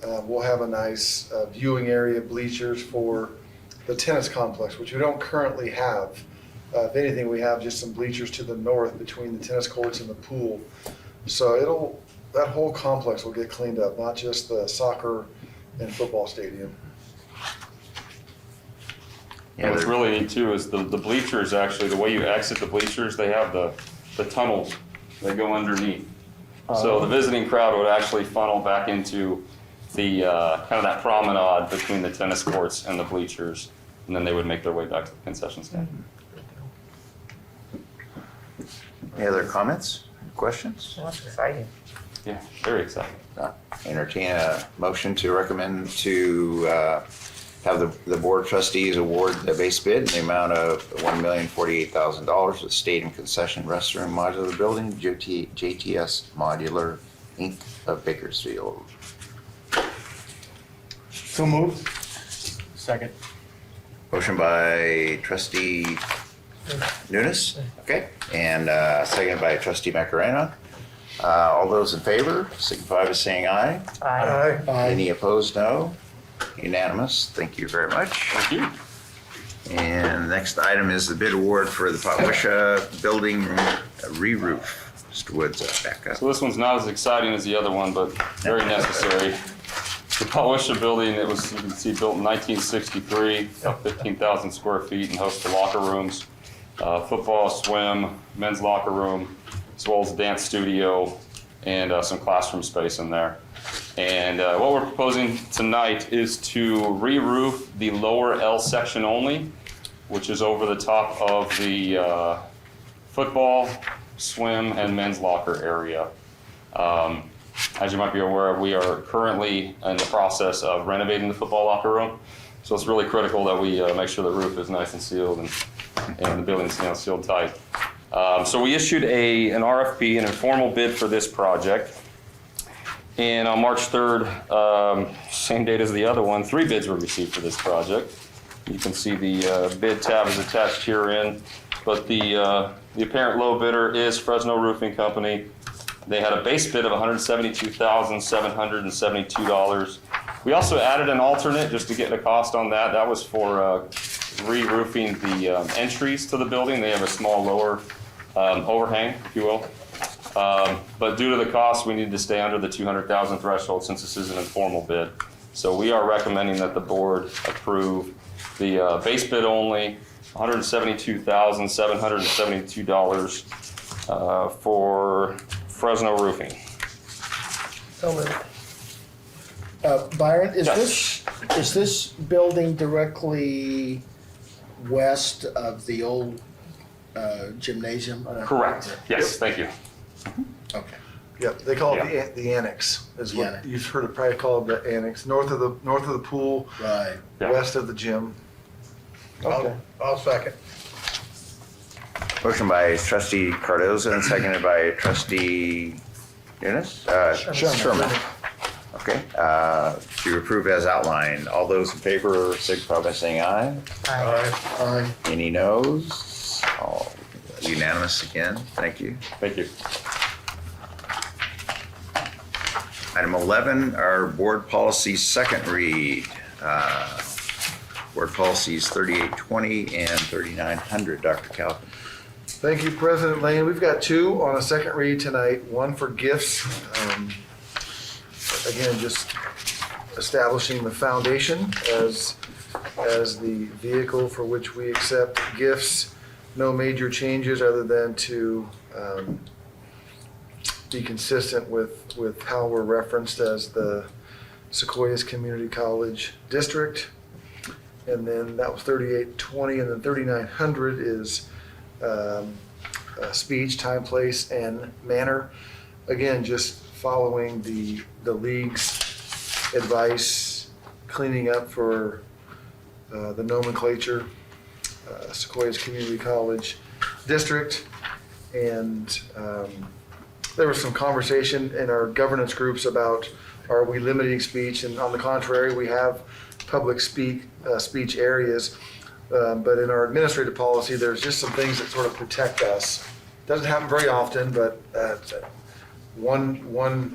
B: we'll have a nice viewing area, bleachers for the tennis complex, which we don't currently have. If anything, we have just some bleachers to the north between the tennis courts and the pool. So that whole complex will get cleaned up, not just the soccer and football stadium.
M: And what's really neat too is the bleachers, actually, the way you exit the bleachers, they have the tunnels, they go underneath. So the visiting crowd would actually funnel back into the, kind of that promenade between the tennis courts and the bleachers, and then they would make their way back to the concession stand.
A: Any other comments, questions?
L: Well, that's exciting.
M: Yeah, very exciting.
A: Entertain a motion to recommend to have the Board of Trustees award a base bid in the amount of $1,048,000 to the Stadium Concession Restroom Modular Building, JTS Modular, Inc. of Bakersfield.
D: So moved. Second.
A: Motion by Trustee Nunes, okay, and seconded by Trustee Macarena. All those in favor signify by saying aye.
L: Aye.
A: Any opposed, no. Unanimous, thank you very much.
M: Thank you.
A: And the next item is the bid award for the Potwisha Building re-roof. Mr. Woods, back up.
M: So this one's not as exciting as the other one, but very necessary. The Potwisha building, it was, you can see, built in 1963, about 15,000 square feet, and hosts the locker rooms, football, swim, men's locker room, as well as a dance studio and some classroom space in there. And what we're proposing tonight is to re-roof the lower L section only, which is over the top of the football, swim, and men's locker area. As you might be aware, we are currently in the process of renovating the football locker room. So it's really critical that we make sure the roof is nice and sealed and the building's sealed tight. So we issued an RFP, an informal bid for this project. And on March 3rd, same date as the other one, 3 bids were received for this project. You can see the bid tab is attached herein, but the apparent low bidder is Fresno Roofing Company. They had a base bid of $172,772. We also added an alternate just to get the cost on that. That was for re-roofing the entries to the building. They have a small lower overhang, if you will. But due to the cost, we need to stay under the $200,000 threshold since this is an informal bid. So we are recommending that the board approve the base bid only, $172,772 for Fresno Roofing.
L: So moved.
D: Byron, is
M: Yes.
D: this building directly west of the old gymnasium?
M: Correct. Yes, thank you.
D: Okay.
B: Yep, they call
M: Yeah.
B: it the annex, is
D: The
B: what
D: annex.
B: you've heard it probably called, the annex, north of the pool,
D: Right.
M: Yeah.
B: west of the gym. Okay.
L: I'll second.
A: Motion by Trustee Cardoza and seconded by Trustee Nunes? Sherman. Okay, to approve as outlined. All those in favor signify by saying aye.
D: Aye.
A: Any noes? All unanimous again, thank you.
M: Thank you.
A: Item 11, our board policies second read. Board policies 3820 and 3900. Dr. Calvin.
B: Thank you, President Lane. We've got 2 on a second read tonight, one for gifts. Again, just establishing the foundation as the vehicle for which we accept gifts. No major changes other than to be consistent with how we're referenced as the Sequoias Community College District. And then that was 3820, and then 3900 is speech, time, place, and manner. Again, just following the league's advice, cleaning up for the nomenclature, Sequoias Community College District. And there was some conversation in our governance groups about, are we limiting speech? And on the contrary, we have public speech areas. But in our administrative policy, there's just some things that sort of protect us. Doesn't happen very often, but one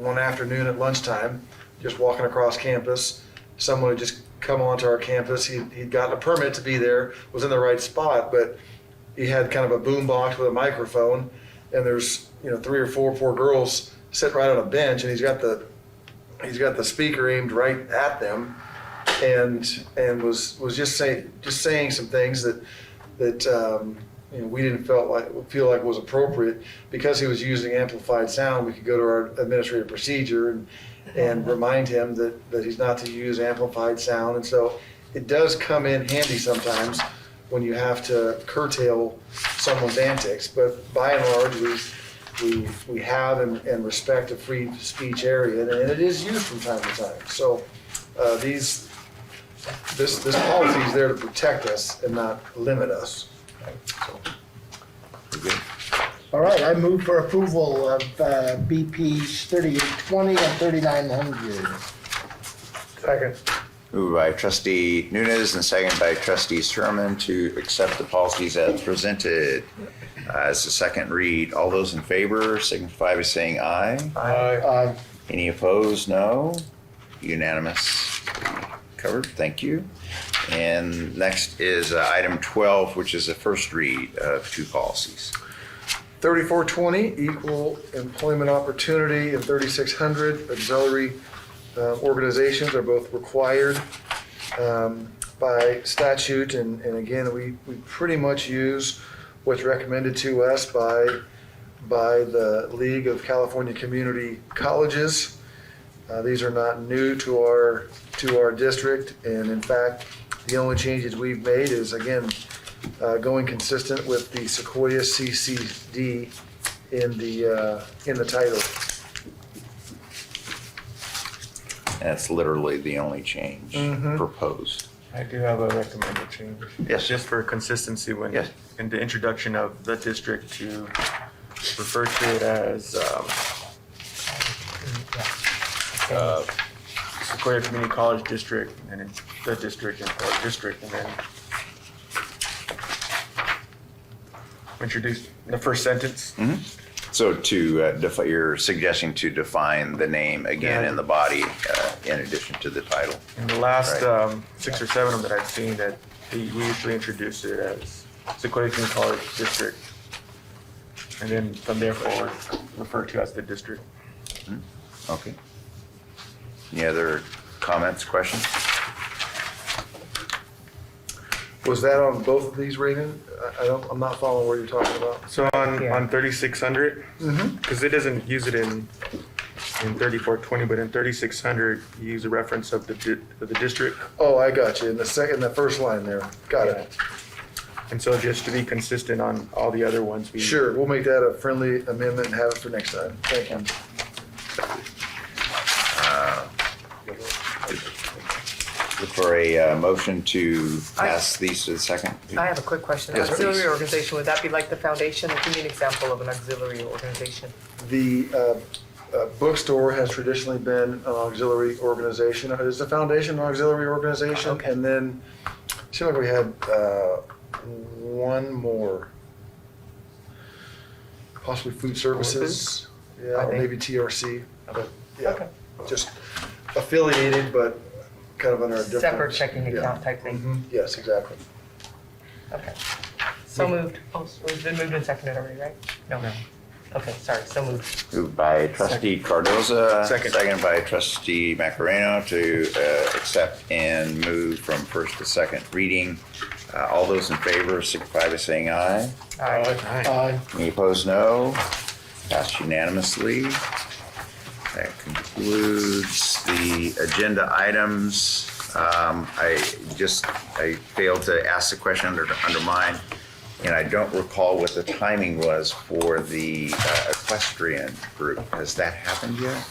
B: afternoon at lunchtime, just walking across campus, someone had just come onto our campus. He'd gotten a permit to be there, was in the right spot, but he had kind of a boom box with a microphone, and there's 3 or 4 poor girls sitting right on a bench, and he's got the speaker aimed right at them, and was just saying some things that we didn't feel like was appropriate. Because he was using amplified sound, we could go to our administrative procedure and remind him that he's not to use amplified sound. And so it does come in handy sometimes when you have to curtail someone's antics. But by and large, we have and respect a free speech area, and it is used from time to time. So this policy is there to protect us and not limit us.
D: All right, I move for approval of BPs 3820 and 3900.
L: Second.
A: Moved by trustee Nunes and seconded by trustee Sherman to accept the policies as presented. As the second read, all those in favor signify by saying aye.
L: Aye.
A: Any opposed? No. Unanimous. Covered. Thank you. And next is item 12, which is the first read of 2 policies.
B: 3420, equal employment opportunity, and 3600, auxiliary organizations are both required by statute. And again, we pretty much use what's recommended to us by the League of California Community Colleges. These are not new to our district, and in fact, the only changes we've made is, again, going consistent with the Sequoia CCD in the title.
A: That's literally the only change proposed.
E: I do have a recommended change.
A: Yes.
E: Just for consistency when,
A: Yes.
E: in the introduction of the district, to refer to it as Sequoia Community College District, and then the district or district, and then introduce the first sentence.
A: So you're suggesting to define the name again in the body in addition to the title.
E: In the last
A: Right.
E: 6 or 7 of them that I've seen, that we usually introduce it as Sequoia Community College District, and then from there forward, refer to as the district.
A: Okay. Any other comments, questions?
B: Was that on both of these, Raymond? I'm not following what you're talking about.
E: So on 3600, because it doesn't use it in 3420, but in 3600, you use a reference of the district.
B: Oh, I got you. In the first line there. Got it.
E: And so just to be consistent on all the other ones, we
B: Sure, we'll make that a friendly amendment and have it for next time. Thank you.
A: Look for a motion to pass these to the second.
N: I have a quick question.
A: Yes,
N: Auxiliary
A: please.
N: organization, would that be like the foundation? Give me an example of an auxiliary organization.
B: The bookstore has traditionally been an auxiliary organization. Is the foundation an auxiliary organization?
N: Okay.
B: And then, it seemed like we had one more. Possibly food services. Yeah,
N: Are
B: or
N: they-
B: maybe TRC. But yeah,
N: Okay.
B: just affiliated, but kind of under a different.
N: Separate checking account type thing.
B: Yes, exactly.
N: Okay. So moved. Oh, so it's been moved and seconded already, right? No. Okay, sorry, so moved.
A: Moved by trustee Cardoza,
E: Second.
A: seconded by trustee Macareno to accept and move from first to second reading. All those in favor signify by saying aye.
D: Aye.
A: Any opposed, no. Passed unanimously. That concludes the agenda items. I failed to ask the question under mine, and I don't recall what the timing was for the equestrian group. Has that happened yet?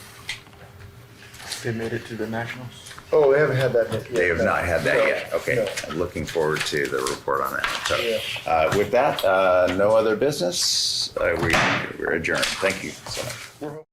E: They made it to the nationals.
B: Oh, they haven't had that yet.
A: They have not had that
B: No,
A: yet. Okay.
B: no.
A: I'm looking forward to the report on that. So,
B: Yeah.
A: with that, no other business. We're adjourned. Thank you so much.